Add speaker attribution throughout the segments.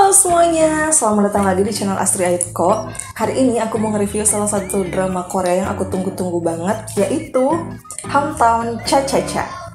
Speaker 1: Halo semuanya, selamat datang lagi di channel Astri Aitko. Hari ini aku mau nge-review salah satu drama Korea yang aku tunggu-tunggu banget, yaitu Hometown Cha-Cha-Cha.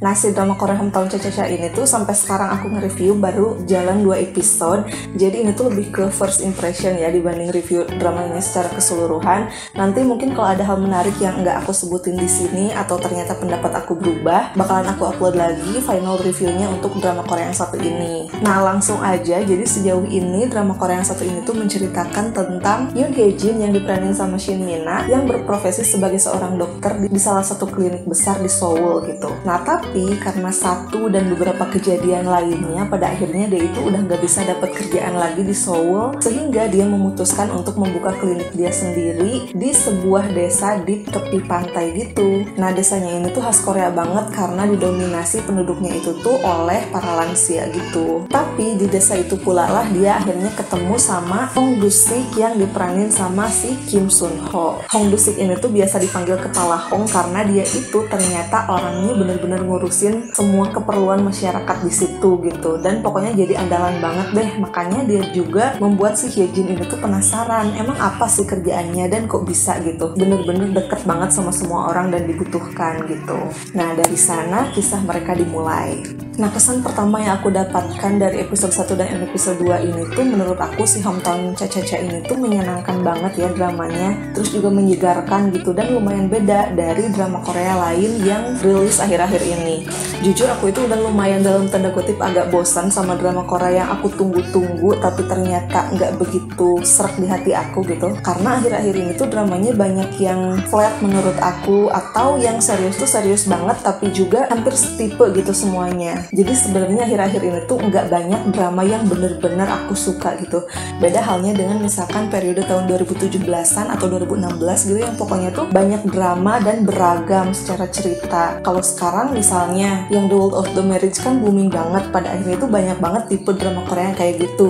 Speaker 1: Nah, si drama Korea Hometown Cha-Cha-Cha ini tuh sampai sekarang aku nge-review baru jalan 2 episode. Jadi ini tuh lebih ke first impression ya dibanding review dramanya secara keseluruhan. Nanti mungkin kalau ada hal menarik yang nggak aku sebutin di sini atau ternyata pendapat aku berubah, bakalan aku upload lagi final reviewnya untuk drama Korea yang satu ini. Nah, langsung aja. Jadi sejauh ini drama Korea yang satu ini tuh menceritakan tentang Yoon Hye Jin yang diperanin sama Shin Mina yang berprofesi sebagai seorang dokter di salah satu klinik besar di Seoul gitu. Nah, tapi karena satu dan beberapa kejadian lainnya, pada akhirnya dia itu udah nggak bisa dapat kerjaan lagi di Seoul, sehingga dia memutuskan untuk membuka klinik dia sendiri di sebuah desa di tepi pantai gitu. Nah, desanya ini tuh khas Korea banget karena didominasi penduduknya itu tuh oleh para lansia gitu. Tapi di desa itu pula lah dia akhirnya ketemu sama Hong Du-sik yang diperanin sama si Kim Sun Ho. Hong Du-sik ini tuh biasa dipanggil Kepala Hong karena dia itu ternyata orangnya bener-bener ngurusin semua keperluan masyarakat di situ gitu, dan pokoknya jadi andalan banget deh. Makanya dia juga membuat si Hye Jin ini tuh penasaran emang apa sih kerjaannya dan kok bisa gitu, bener-bener deket banget sama semua orang dan dibutuhkan gitu. Nah, dari sana kisah mereka dimulai. Nah, kesan pertama yang aku dapatkan dari episode 1 dan episode 2 ini tuh menurut aku si Hometown Cha-Cha-Cha ini tuh menyenangkan banget ya dramanya, terus juga menyegarkan gitu, dan lumayan beda dari drama Korea lain yang rilis akhir-akhir ini. Jujur aku itu udah lumayan dalam tanda kutip agak bosan sama drama Korea yang aku tunggu-tunggu tapi ternyata nggak begitu serak di hati aku gitu, karena akhir-akhir ini tuh dramanya banyak yang flat menurut aku, atau yang serius tuh serius banget tapi juga hampir setipe gitu semuanya. Jadi sebenarnya akhir-akhir ini tuh nggak banyak drama yang bener-bener aku suka gitu. Beda halnya dengan misalkan periode tahun 2017-an atau 2016 gitu yang pokoknya tuh banyak drama dan beragam secara cerita. Kalau sekarang misalnya yang The World of the Marriage kan booming banget, pada akhirnya tuh banyak banget tipe drama Korea yang kayak gitu.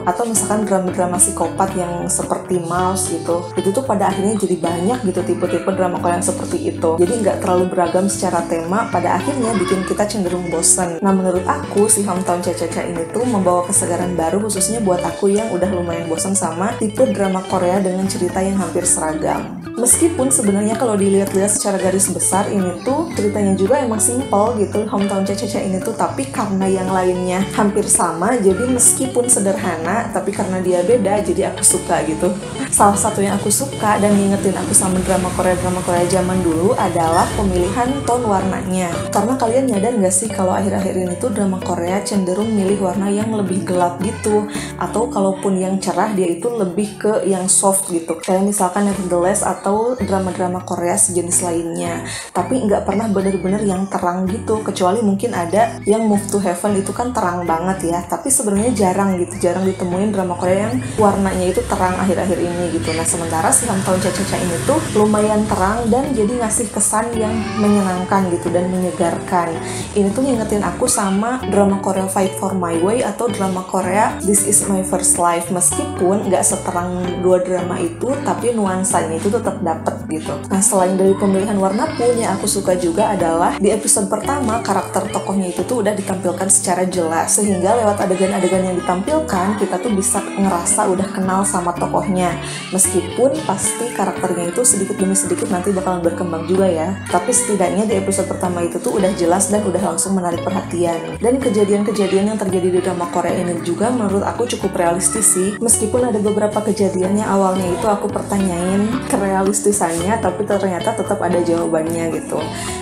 Speaker 1: Atau misalkan drama-drama psikopat yang seperti Mouse gitu. Itu tuh pada akhirnya jadi banyak gitu tipe-tipe drama Korea yang seperti itu. Jadi nggak terlalu beragam secara tema, pada akhirnya bikin kita cenderung bosan. Nah, menurut aku si Hometown Cha-Cha-Cha ini tuh membawa kesegaran baru khususnya buat aku yang udah lumayan bosan sama tipe drama Korea dengan cerita yang hampir seragam. Meskipun sebenarnya kalau dilihat-lihat secara garis besar ini tuh ceritanya juga emang simple gitu Hometown Cha-Cha-Cha ini tuh, tapi karena yang lainnya hampir sama, jadi meskipun sederhana tapi karena dia beda jadi aku suka gitu. Salah satu yang aku suka dan ngingetin aku sama drama Korea zaman dulu adalah pemilihan tone warnanya. Karena kalian nyadar gak sih kalau akhir-akhir ini tuh drama Korea cenderung milih warna yang lebih gelap gitu, atau kalaupun yang cerah dia itu lebih ke yang soft gitu, kayak misalkan Nevertheless atau drama-drama Korea sejenis lainnya. Tapi nggak pernah bener-bener yang terang gitu, kecuali mungkin ada yang Move to Heaven itu kan terang banget ya, tapi sebenarnya jarang ditemuin drama Korea yang warnanya itu terang akhir-akhir ini gitu. Nah, sementara si Hometown Cha-Cha-Cha ini tuh lumayan terang dan jadi ngasih kesan yang menyenangkan gitu dan menyegarkan. Ini tuh ngingetin aku sama drama Korea Fight for My Way atau drama Korea This Is My First Life, meskipun nggak seterang dua drama itu tapi nuansanya itu tetap dapet gitu. Nah, selain dari pemilihan warna pun yang aku suka juga adalah di episode pertama karakter tokohnya itu tuh udah ditampilkan secara jelas, sehingga lewat adegan-adegan yang ditampilkan kita tuh bisa ngerasa udah kenal sama tokohnya, meskipun pasti karakternya itu sedikit demi sedikit nanti bakalan berkembang juga ya, tapi setidaknya di episode pertama itu tuh udah jelas dan udah langsung menarik perhatian. Dan kejadian-kejadian yang terjadi di drama Korea ini juga menurut aku cukup realistis sih, meskipun ada beberapa kejadian yang awalnya itu aku pertanyain kerealistisannya tapi ternyata tetap ada jawabannya gitu.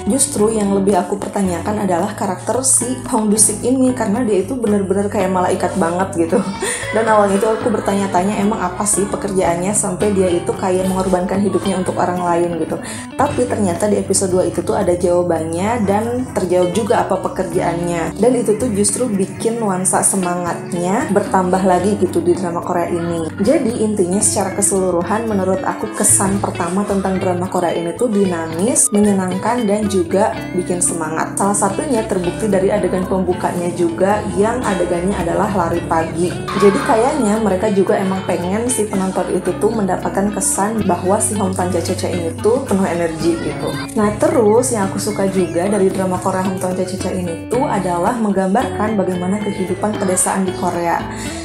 Speaker 1: Justru yang lebih aku pertanyakan adalah karakter si Hong Du-sik ini, karena dia itu bener-bener kayak malaikat banget gitu. Dan awalnya itu aku bertanya-tanya emang apa sih pekerjaannya sampai dia itu kayak mengorbankan hidupnya untuk orang lain gitu. Tapi ternyata di episode 2 itu tuh ada jawabannya dan terjawab juga apa pekerjaannya. Dan itu tuh justru bikin nuansa semangatnya bertambah lagi gitu di drama Korea ini. Jadi intinya secara keseluruhan menurut aku kesan pertama tentang drama Korea ini tuh dinamis, menyenangkan, dan juga bikin semangat. Salah satunya terbukti dari adegan pembukanya juga, yang adegannya adalah lari pagi. Jadi kayaknya mereka juga emang pengen si penonton itu tuh mendapatkan kesan bahwa si Hometown Cha-Cha-Cha ini tuh penuh energi gitu. Nah terus yang aku suka juga dari drama Korea Hometown Cha-Cha-Cha ini tuh adalah menggambarkan bagaimana kehidupan pedesaan di Korea.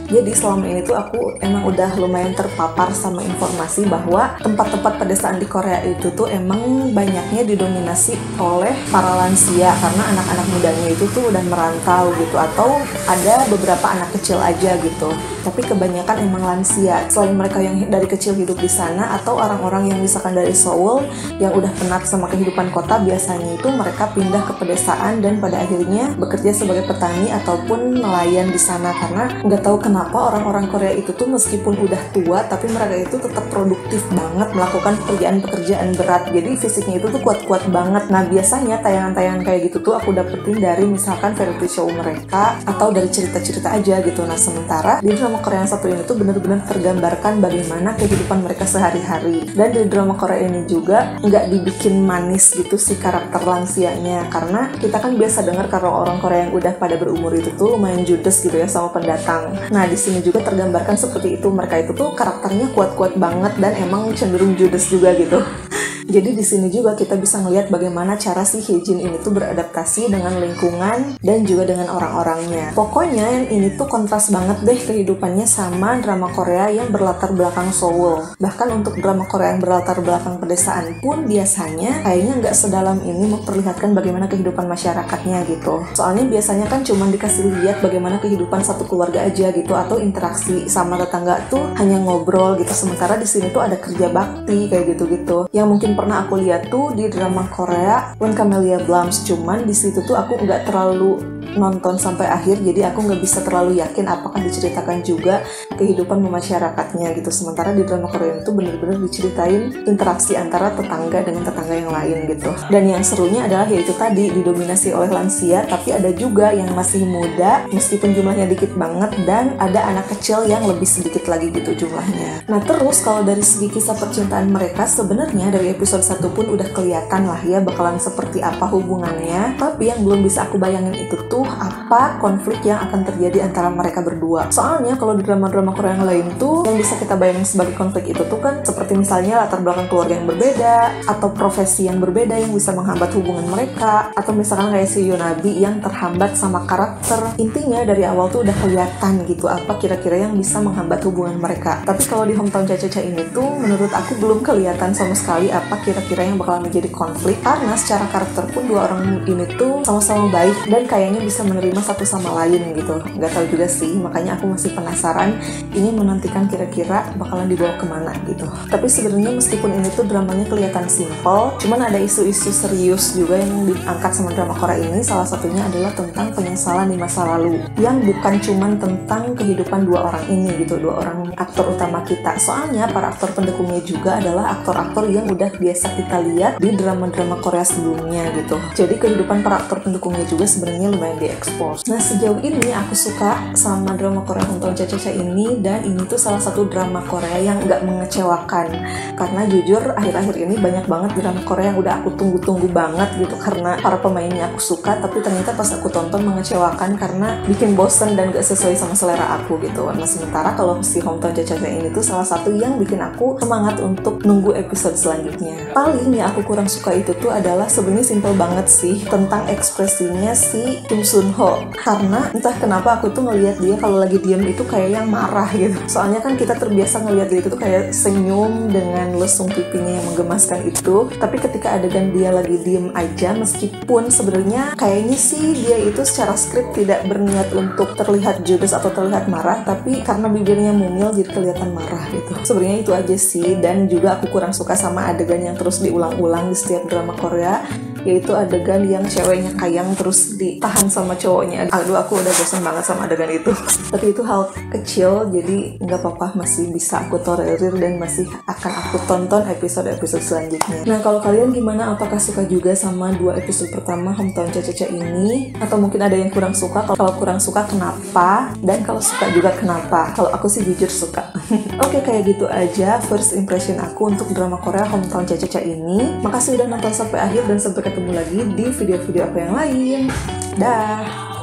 Speaker 1: Jadi selama ini tuh aku emang udah lumayan terpapar sama informasi bahwa tempat-tempat pedesaan di Korea itu tuh emang banyaknya didominasi oleh para lansia, karena anak-anak mudanya itu tuh udah merantau gitu, atau ada beberapa anak kecil aja gitu. Tapi kebanyakan emang lansia. Selain mereka yang dari kecil hidup di sana, atau orang-orang yang misalkan dari Seoul yang udah penat sama kehidupan kota, biasanya itu mereka pindah ke pedesaan dan pada akhirnya bekerja sebagai petani ataupun nelayan di sana, karena nggak tahu kenapa orang-orang Korea itu tuh meskipun udah tua tapi mereka itu tetap produktif banget melakukan pekerjaan-pekerjaan berat. Jadi fisiknya itu tuh kuat-kuat banget. Nah biasanya tayangan-tayangan kayak gitu tuh aku dapetin dari misalkan variety show mereka atau dari cerita-cerita aja gitu. Nah sementara di drama Korea yang satu ini tuh bener-bener tergambarkan bagaimana kehidupan mereka sehari-hari. Dan di drama Korea ini juga nggak dibikin manis gitu si karakter lansianya, karena kita kan biasa dengar kalau orang Korea yang udah pada berumur itu tuh lumayan judes gitu ya sama pendatang. Nah di sini juga tergambarkan seperti itu, mereka itu tuh karakternya kuat-kuat banget dan emang cenderung judes juga gitu. Jadi di sini juga kita bisa melihat bagaimana cara si Hyejin ini tuh beradaptasi dengan lingkungan dan juga dengan orang-orangnya. Pokoknya yang ini tuh kontras banget deh kehidupannya sama drama Korea yang berlatar belakang Seoul. Bahkan untuk drama Korea yang berlatar belakang pedesaan pun biasanya kayaknya nggak sedalam ini memperlihatkan bagaimana kehidupan masyarakatnya gitu. Soalnya biasanya kan cuma dikasih lihat bagaimana kehidupan satu keluarga aja gitu, atau interaksi sama tetangga tuh hanya ngobrol gitu. Sementara di sini tuh ada kerja bakti kayak gitu-gitu. Yang mungkin pernah aku lihat tuh di drama Korea When Camellia Blooms, cuman di situ tuh aku nggak terlalu nonton sampai akhir, jadi aku nggak bisa terlalu yakin apakah diceritakan juga kehidupan masyarakatnya gitu. Sementara di drama Korea itu bener-bener diceritain interaksi antara tetangga dengan tetangga yang lain gitu. Dan yang serunya adalah yaitu tadi didominasi oleh lansia, tapi ada juga yang masih muda meskipun jumlahnya dikit banget, dan ada anak kecil yang lebih sedikit lagi gitu jumlahnya. Nah terus kalau dari segi kisah percintaan mereka, sebenarnya dari episode 1 pun udah kelihatan lah ya bakalan seperti apa hubungannya. Tapi yang belum bisa aku bayangin itu tuh apa konflik yang akan terjadi antara mereka berdua. Soalnya kalau di drama-drama Korea yang lain tuh yang bisa kita bayangin sebagai konflik itu tuh kan seperti misalnya latar belakang keluarga yang berbeda, atau profesi yang berbeda yang bisa menghambat hubungan mereka, atau misalkan kayak si Yonabi yang terhambat sama karakter. Intinya dari awal tuh udah kelihatan gitu apa kira-kira yang bisa menghambat hubungan mereka. Tapi kalau di Hometown Cha-Cha-Cha ini tuh menurut aku belum kelihatan sama sekali apa kira-kira yang bakalan menjadi konflik, karena secara karakter pun dua orang ini tuh sama-sama baik dan kayaknya bisa menerima satu sama lain gitu. Nggak tahu juga sih, makanya aku masih penasaran, ingin menantikan kira-kira bakalan dibawa kemana gitu. Tapi sebenarnya meskipun ini tuh dramanya kelihatan simple, cuman ada isu-isu serius juga yang diangkat sama drama Korea ini. Salah satunya adalah tentang penyesalan di masa lalu, yang bukan cuman tentang kehidupan dua orang ini gitu, dua orang aktor utama kita. Soalnya para aktor pendukungnya juga adalah aktor-aktor yang udah biasa kita lihat di drama-drama Korea sebelumnya gitu. Jadi kehidupan para aktor pendukungnya juga sebenarnya lumayan diekspos. Nah sejauh ini aku suka sama drama Korea Hometown Cha-Cha-Cha ini, dan ini tuh salah satu drama Korea yang nggak mengecewakan. Karena jujur akhir-akhir ini banyak banget drama Korea yang udah aku tunggu-tunggu banget gitu, karena para pemainnya aku suka, tapi ternyata pas aku tonton mengecewakan karena bikin bosen dan gak sesuai sama selera aku gitu. Nah sementara kalau si Hometown Cha-Cha-Cha ini tuh salah satu yang bikin aku semangat untuk nunggu episode selanjutnya. Paling yang aku kurang suka itu tuh adalah sebenarnya simple banget sih tentang ekspresinya si Kim Sun Ho, karena entah kenapa aku tuh ngelihat dia kalau lagi diem itu kayak yang marah gitu. Soalnya kan kita terbiasa ngelihat dia itu tuh kayak senyum dengan lesung pipinya yang menggemaskan itu, tapi ketika adegan dia lagi diem aja, meskipun sebenarnya kayaknya sih dia itu secara skrip tidak berniat untuk terlihat judes atau terlihat marah, tapi karena bibirnya mumil jadi kelihatan marah gitu. Sebenarnya itu aja sih. Dan juga aku kurang suka sama adegan yang terus diulang-ulang di setiap drama Korea, yaitu adegan yang ceweknya kayang terus ditahan sama cowoknya. Aduh aku udah bosan banget sama adegan itu. Tapi itu hal kecil, jadi nggak apa-apa, masih bisa aku tolerir dan masih akan aku tonton episode-episode selanjutnya. Nah kalau kalian gimana? Apakah suka juga sama 2 episode pertama Hometown Cha-Cha-Cha ini? Atau mungkin ada yang kurang suka? Kalau kurang suka kenapa? Dan kalau suka juga kenapa? Kalau aku sih jujur suka. Oke, kayak gitu aja first impression aku untuk drama Korea Hometown Cha-Cha-Cha ini. Makasih udah nonton sampai akhir dan sampai ketemu lagi di video-video aku yang lain. Dah.